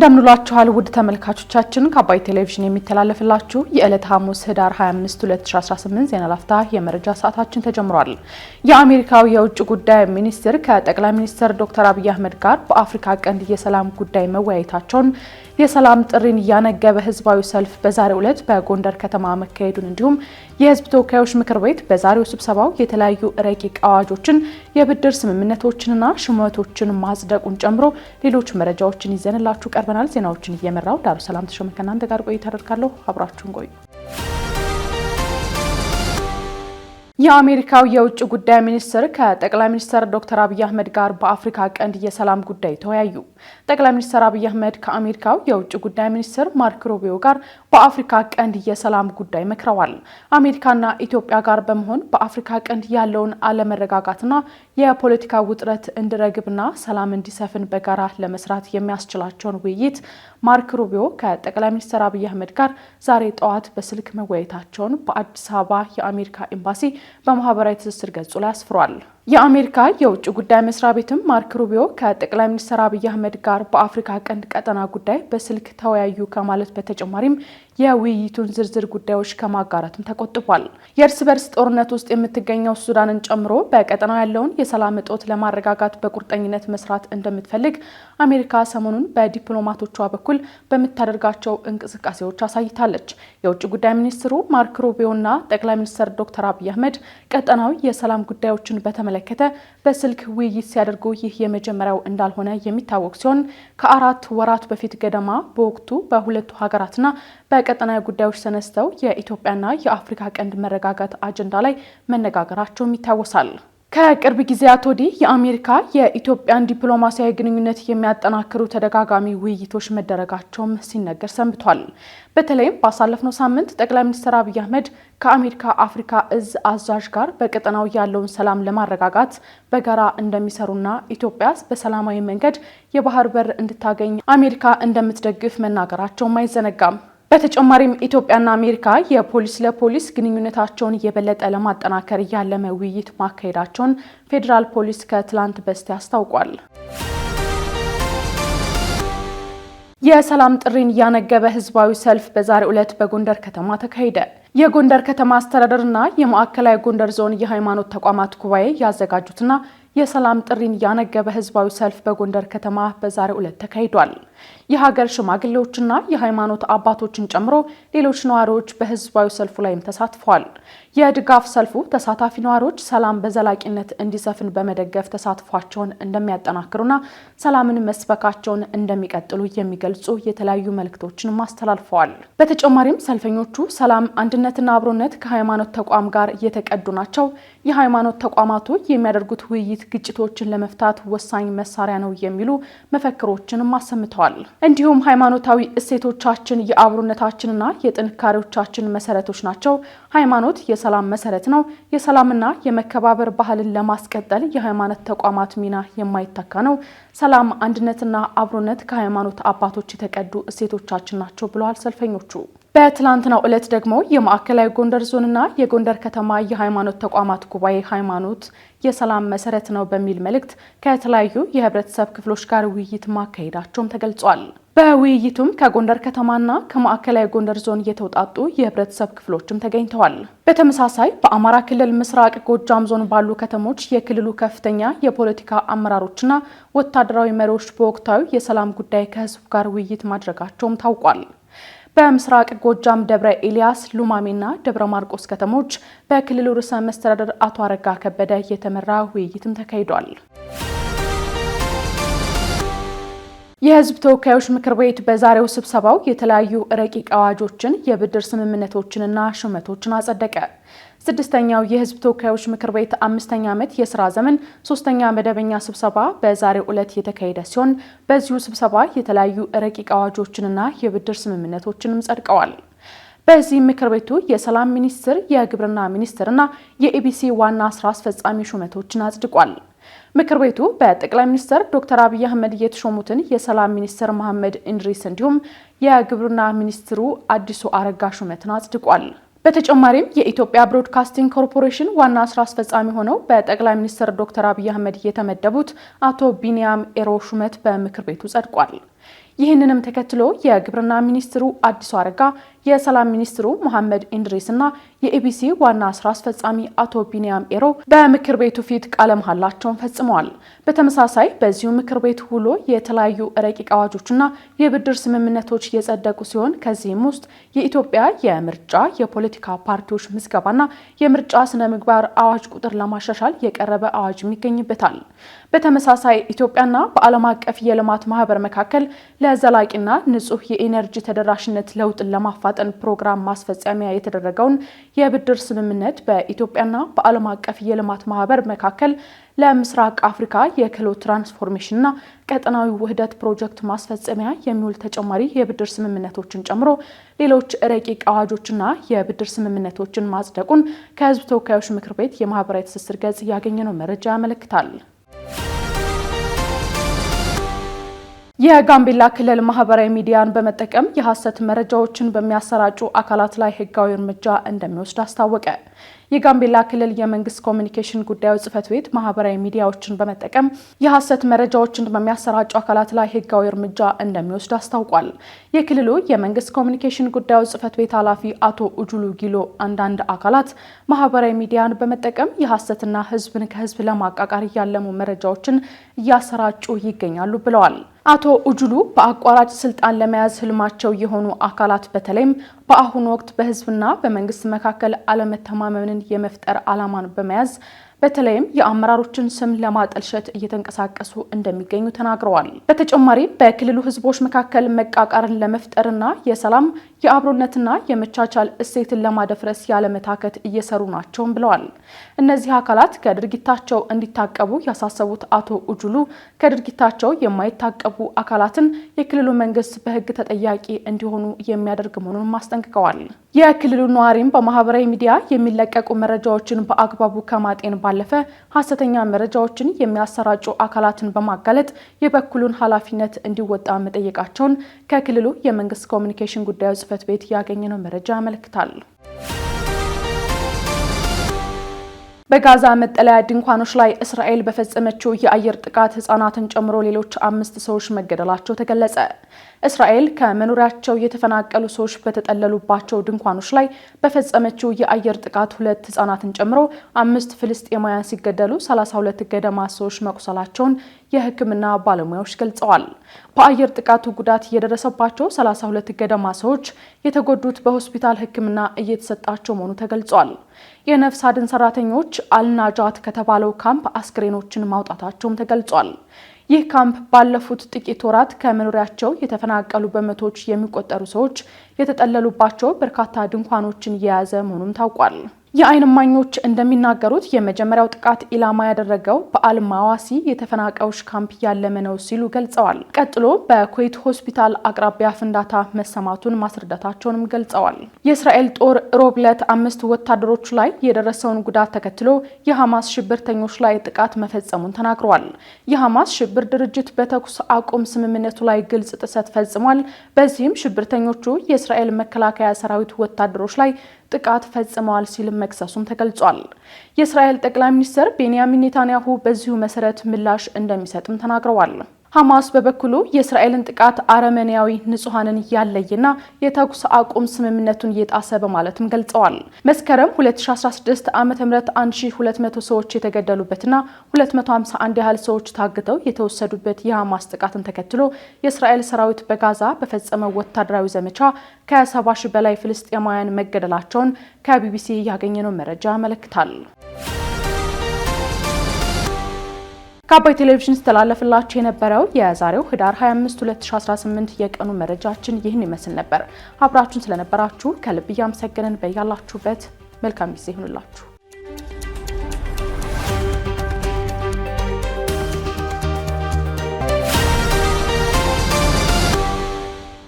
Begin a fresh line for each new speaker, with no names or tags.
እንደምንላችኋል ውድ ተመልካቾቻችን ከአባይ ቴሌቪዥን የሚተላለፍላችሁ የዕለት ሐሙስ ህዳር 25 2018 ዜና ላፍታ የመረጃ ሰዓታችን ተጀምሯል። የአሜሪካው የውጭ ጉዳይ ሚኒስትር ከጠቅላይ ሚኒስትር ዶክተር አብይ አህመድ ጋር በአፍሪካ ቀንድ የሰላም ጉዳይ መወያየታቸውን የሰላም ጥሪን ያነገበ ህዝባዊ ሰልፍ በዛሬው ዕለት በጎንደር ከተማ መካሄዱን እንዲሁም የህዝብ ተወካዮች ምክር ቤት በዛሬው ስብሰባው የተለያዩ ረቂቅ አዋጆችን የብድር ስምምነቶችንና ሹመቶችን ማጽደቁን ጨምሮ ሌሎች መረጃዎችን ይዘንላችሁ ቀርበናል። ዜናዎችን እየመራው ዳሩ ሰላም ተሾመ ከእናንተ ጋር ቆይታ አደርጋለሁ። አብራችሁን ቆዩ። የአሜሪካው የውጭ ጉዳይ ሚኒስትር ከጠቅላይ ሚኒስትር ዶክተር አብይ አህመድ ጋር በአፍሪካ ቀንድ የሰላም ጉዳይ ተወያዩ። ጠቅላይ ሚኒስትር አብይ አህመድ ከአሜሪካው የውጭ ጉዳይ ሚኒስትር ማርክ ሩቢዮ ጋር በአፍሪካ ቀንድ የሰላም ጉዳይ መክረዋል። አሜሪካና ኢትዮጵያ ጋር በመሆን በአፍሪካ ቀንድ ያለውን አለመረጋጋትና የፖለቲካ ውጥረት እንዲረግብና ሰላም እንዲሰፍን በጋራ ለመስራት የሚያስችላቸውን ውይይት ማርክ ሩቢዮ ከጠቅላይ ሚኒስትር አብይ አህመድ ጋር ዛሬ ጠዋት በስልክ መወያየታቸውን በአዲስ አበባ የአሜሪካ ኤምባሲ በማህበራዊ ትስስር ገጹ ላይ አስፍሯል። የአሜሪካ የውጭ ጉዳይ መስሪያ ቤትም ማርክ ሩቢዮ ከጠቅላይ ሚኒስትር አብይ አህመድ ጋር በአፍሪካ ቀንድ ቀጠና ጉዳይ በስልክ ተወያዩ ከማለት በተጨማሪም የውይይቱን ዝርዝር ጉዳዮች ከማጋራትም ተቆጥቧል። የእርስ በርስ ጦርነት ውስጥ የምትገኘው ሱዳንን ጨምሮ በቀጠናው ያለውን የሰላም እጦት ለማረጋጋት በቁርጠኝነት መስራት እንደምትፈልግ አሜሪካ ሰሞኑን በዲፕሎማቶቿ በኩል በምታደርጋቸው እንቅስቃሴዎች አሳይታለች። የውጭ ጉዳይ ሚኒስትሩ ማርክ ሩቢዮና ጠቅላይ ሚኒስትር ዶክተር አብይ አህመድ ቀጠናዊ የሰላም ጉዳዮችን በተመለከተ በስልክ ውይይት ሲያደርጉ ይህ የመጀመሪያው እንዳልሆነ የሚታወቅ ሲሆን ከ4 ወራት በፊት ገደማ በወቅቱ በሁለቱ ሀገራትና በቀጠናዊ ጉዳዮች ተነስተው የኢትዮጵያና የአፍሪካ ቀንድ መረጋጋት አጀንዳ ላይ መነጋገራቸውም ይታወሳል። ከቅርብ ጊዜያት ወዲህ የአሜሪካ የኢትዮጵያን ዲፕሎማሲያዊ ግንኙነት የሚያጠናክሩ ተደጋጋሚ ውይይቶች መደረጋቸውም ሲነገር ሰንብቷል። በተለይም ባሳለፍነው ሳምንት ጠቅላይ ሚኒስትር አብይ አህመድ ከአሜሪካ አፍሪካ እዝ አዛዥ ጋር በቀጠናው ያለውን ሰላም ለማረጋጋት በጋራ እንደሚሰሩና ኢትዮጵያ በሰላማዊ መንገድ የባህር በር እንድታገኝ አሜሪካ እንደምትደግፍ መናገራቸውም አይዘነጋም። በተጨማሪም ኢትዮጵያና አሜሪካ የፖሊስ ለፖሊስ ግንኙነታቸውን የበለጠ ለማጠናከር ያለመ ውይይት ማካሄዳቸውን ፌዴራል ፖሊስ ከትላንት በስቲያ አስታውቋል። የሰላም ጥሪን ያነገበ ህዝባዊ ሰልፍ በዛሬው ዕለት በጎንደር ከተማ ተካሄደ። የጎንደር ከተማ አስተዳደርና የማዕከላዊ ጎንደር ዞን የሃይማኖት ተቋማት ጉባኤ ያዘጋጁትና የሰላም ጥሪን ያነገበ ህዝባዊ ሰልፍ በጎንደር ከተማ በዛሬው ዕለት ተካሂዷል። የሀገር ሽማግሌዎችና የሃይማኖት አባቶችን ጨምሮ ሌሎች ነዋሪዎች በህዝባዊ ሰልፉ ላይም ተሳትፈዋል። የድጋፍ ሰልፉ ተሳታፊ ነዋሪዎች ሰላም በዘላቂነት እንዲሰፍን በመደገፍ ተሳትፏቸውን እንደሚያጠናክሩና ሰላምን መስበካቸውን እንደሚቀጥሉ የሚገልጹ የተለያዩ መልእክቶችን አስተላልፈዋል። በተጨማሪም ሰልፈኞቹ ሰላም፣ አንድነትና አብሮነት ከሃይማኖት ተቋም ጋር እየተቀዱ ናቸው፣ የሃይማኖት ተቋማቱ የሚያደርጉት ውይይት ግጭቶችን ለመፍታት ወሳኝ መሳሪያ ነው የሚሉ መፈክሮችንም አሰምተዋል። እንዲሁም ሃይማኖታዊ እሴቶቻችን የአብሮነታችንና የጥንካሬዎቻችን መሰረቶች ናቸው። ሃይማኖት የሰላም መሰረት ነው። የሰላምና የመከባበር ባህልን ለማስቀጠል የሃይማኖት ተቋማት ሚና የማይተካ ነው። ሰላም፣ አንድነትና አብሮነት ከሃይማኖት አባቶች የተቀዱ እሴቶቻችን ናቸው ብለዋል ሰልፈኞቹ። በትላንትናው ዕለት ደግሞ የማዕከላዊ ጎንደር ዞንና የጎንደር ከተማ የሃይማኖት ተቋማት ጉባኤ ሃይማኖት የሰላም መሰረት ነው በሚል መልእክት ከተለያዩ የህብረተሰብ ክፍሎች ጋር ውይይት ማካሄዳቸውም ተገልጿል። በውይይቱም ከጎንደር ከተማና ከማዕከላዊ ጎንደር ዞን የተውጣጡ የህብረተሰብ ክፍሎችም ተገኝተዋል። በተመሳሳይ በአማራ ክልል ምስራቅ ጎጃም ዞን ባሉ ከተሞች የክልሉ ከፍተኛ የፖለቲካ አመራሮችና ወታደራዊ መሪዎች በወቅታዊ የሰላም ጉዳይ ከህዝቡ ጋር ውይይት ማድረጋቸውም ታውቋል። በምስራቅ ጎጃም ደብረ ኤልያስ፣ ሉማሜና ደብረ ማርቆስ ከተሞች በክልሉ ርዕሰ መስተዳድር አቶ አረጋ ከበደ የተመራ ውይይትም ተካሂዷል። የህዝብ ተወካዮች ምክር ቤት በዛሬው ስብሰባው የተለያዩ ረቂቅ አዋጆችን የብድር ስምምነቶችንና ሹመቶችን አጸደቀ። ስድስተኛው የህዝብ ተወካዮች ምክር ቤት 5ኛ ዓመት የስራ ዘመን 3ኛ መደበኛ ስብሰባ በዛሬው ዕለት የተካሄደ ሲሆን በዚሁ ስብሰባ የተለያዩ ረቂቅ አዋጆችንና የብድር ስምምነቶችንም ጸድቀዋል። በዚህ ምክር ቤቱ የሰላም ሚኒስትር፣ የግብርና ሚኒስትርና የኢቢሲ ዋና ስራ አስፈጻሚ ሹመቶችን አጽድቋል። ምክር ቤቱ በጠቅላይ ሚኒስትር ዶክተር አብይ አህመድ የተሾሙትን የሰላም ሚኒስትር መሐመድ እንድሪስ እንዲሁም የግብርና ሚኒስትሩ አዲሱ አረጋ ሹመትን አጽድቋል። በተጨማሪም የኢትዮጵያ ብሮድካስቲንግ ኮርፖሬሽን ዋና ስራ አስፈጻሚ ሆነው በጠቅላይ ሚኒስትር ዶክተር አብይ አህመድ የተመደቡት አቶ ቢኒያም ኤሮ ሹመት በምክር ቤቱ ጸድቋል። ይህንንም ተከትሎ የግብርና ሚኒስትሩ አዲሱ አረጋ፣ የሰላም ሚኒስትሩ መሐመድ ኢድሪስና የኢቢሲ ዋና ስራ አስፈጻሚ አቶ ቢኒያም ኤሮ በምክር ቤቱ ፊት ቃለ መሐላቸውን ፈጽመዋል። በተመሳሳይ በዚሁ ምክር ቤት ውሎ የተለያዩ ረቂቅ አዋጆችና የብድር ስምምነቶች የጸደቁ ሲሆን ከዚህም ውስጥ የኢትዮጵያ የምርጫ የፖለቲካ ፓርቲዎች ምዝገባና የምርጫ ስነ ምግባር አዋጅ ቁጥር ለማሻሻል የቀረበ አዋጅ ይገኝበታል። በተመሳሳይ ኢትዮጵያና በዓለም አቀፍ የልማት ማህበር መካከል ለዘላቂና ንጹህ የኢነርጂ ተደራሽነት ለውጥን ለማፋጠን ፕሮግራም ማስፈጸሚያ የተደረገውን የብድር ስምምነት በኢትዮጵያና በዓለም አቀፍ የልማት ማህበር መካከል ለምስራቅ አፍሪካ የክህሎት ትራንስፎርሜሽንና ቀጠናዊ ውህደት ፕሮጀክት ማስፈጸሚያ የሚውል ተጨማሪ የብድር ስምምነቶችን ጨምሮ ሌሎች ረቂቅ አዋጆችና የብድር ስምምነቶችን ማጽደቁን ከህዝብ ተወካዮች ምክር ቤት የማህበራዊ ትስስር ገጽ ያገኘነው መረጃ ያመለክታል። የጋምቤላ ክልል ማህበራዊ ሚዲያን በመጠቀም የሐሰት መረጃዎችን በሚያሰራጩ አካላት ላይ ህጋዊ እርምጃ እንደሚወስድ አስታወቀ። የጋምቤላ ክልል የመንግስት ኮሚኒኬሽን ጉዳዮች ጽህፈት ቤት ማህበራዊ ሚዲያዎችን በመጠቀም የሐሰት መረጃዎችን በሚያሰራጩ አካላት ላይ ህጋዊ እርምጃ እንደሚወስድ አስታውቋል። የክልሉ የመንግስት ኮሚኒኬሽን ጉዳዮች ጽህፈት ቤት ኃላፊ አቶ ኡጁሉ ጊሎ አንዳንድ አካላት ማህበራዊ ሚዲያን በመጠቀም የሐሰትና ህዝብን ከህዝብ ለማቃቃር ያለሙ መረጃዎችን እያሰራጩ ይገኛሉ ብለዋል። አቶ ኡጁሉ በአቋራጭ ስልጣን ለመያዝ ህልማቸው የሆኑ አካላት በተለይም በአሁኑ ወቅት በህዝብና በመንግስት መካከል አለመተማመንን የመፍጠር ዓላማን በመያዝ በተለይም የአመራሮችን ስም ለማጠልሸት እየተንቀሳቀሱ እንደሚገኙ ተናግረዋል። በተጨማሪም በክልሉ ህዝቦች መካከል መቃቃርን ለመፍጠርና የሰላም የአብሮነትና የመቻቻል እሴትን ለማደፍረስ ያለመታከት እየሰሩ ናቸውም ብለዋል። እነዚህ አካላት ከድርጊታቸው እንዲታቀቡ ያሳሰቡት አቶ ኡጁሉ ከድርጊታቸው የማይታቀቡ አካላትን የክልሉ መንግስት በህግ ተጠያቂ እንዲሆኑ የሚያደርግ መሆኑን አስጠንቅቀዋል። የክልሉ ነዋሪም በማህበራዊ ሚዲያ የሚለቀቁ መረጃዎችን በአግባቡ ከማጤን ባለፈ ሐሰተኛ መረጃዎችን የሚያሰራጩ አካላትን በማጋለጥ የበኩሉን ኃላፊነት እንዲወጣ መጠየቃቸውን ከክልሉ የመንግስት ኮሚኒኬሽን ጉዳዮች ጽህፈት ቤት ያገኘነው መረጃ ያመለክታል። በጋዛ መጠለያ ድንኳኖች ላይ እስራኤል በፈጸመችው የአየር ጥቃት ህጻናትን ጨምሮ ሌሎች 5 ሰዎች መገደላቸው ተገለጸ። እስራኤል ከመኖሪያቸው የተፈናቀሉ ሰዎች በተጠለሉባቸው ድንኳኖች ላይ በፈጸመችው የአየር ጥቃት 2 ህጻናትን ጨምሮ 5 ፍልስጤማውያን ሲገደሉ 32 ገደማ ሰዎች መቁሰላቸውን የሕክምና ባለሙያዎች ገልጸዋል። በአየር ጥቃቱ ጉዳት የደረሰባቸው 32 ገደማ ሰዎች የተጎዱት በሆስፒታል ሕክምና እየተሰጣቸው መሆኑ ተገልጿል። የነፍስ አድን ሰራተኞች አልናጃት ከተባለው ካምፕ አስክሬኖችን ማውጣታቸውም ተገልጿል። ይህ ካምፕ ባለፉት ጥቂት ወራት ከመኖሪያቸው የተፈናቀሉ በመቶዎች የሚቆጠሩ ሰዎች የተጠለሉባቸው በርካታ ድንኳኖችን የያዘ መሆኑም ታውቋል። የዓይን እማኞች እንደሚናገሩት የመጀመሪያው ጥቃት ኢላማ ያደረገው በአልማዋሲ የተፈናቃዮች ካምፕ ያለመ ነው ሲሉ ገልጸዋል። ቀጥሎ በኩዌት ሆስፒታል አቅራቢያ ፍንዳታ መሰማቱን ማስረዳታቸውንም ገልጸዋል። የእስራኤል ጦር ሮብ ዕለት 5 ወታደሮች ላይ የደረሰውን ጉዳት ተከትሎ የሐማስ ሽብርተኞች ላይ ጥቃት መፈጸሙን ተናግረዋል። የሐማስ ሽብር ድርጅት በተኩስ አቁም ስምምነቱ ላይ ግልጽ ጥሰት ፈጽሟል። በዚህም ሽብርተኞቹ የእስራኤል መከላከያ ሰራዊት ወታደሮች ላይ ጥቃት ፈጽመዋል ሲል መክሰሱም ተገልጿል። የእስራኤል ጠቅላይ ሚኒስትር ቤንያሚን ኔታንያሁ በዚሁ መሰረት ምላሽ እንደሚሰጥም ተናግረዋል። ሐማስ በበኩሉ የእስራኤልን ጥቃት አረመኔያዊ ንጹሃንን ያለየና የተኩስ አቁም ስምምነቱን የጣሰ በማለትም ገልጸዋል። መስከረም 2016 ዓ.ም 1200 ሰዎች የተገደሉበትና 251 ያህል ሰዎች ታግተው የተወሰዱበት የሐማስ ጥቃትን ተከትሎ የእስራኤል ሰራዊት በጋዛ በፈጸመው ወታደራዊ ዘመቻ ከ70 ሺህ በላይ ፍልስጤማውያን መገደላቸውን ከቢቢሲ ያገኘነው መረጃ ያመለክታል። ከአባይ ቴሌቪዥን ስተላለፍላችሁ የነበረው የዛሬው ህዳር 25 2018 የቀኑ መረጃችን ይህን ይመስል ነበር። አብራችሁን ስለነበራችሁ ከልብ እያመሰገንን በያላችሁበት መልካም ጊዜ ይሁንላችሁ።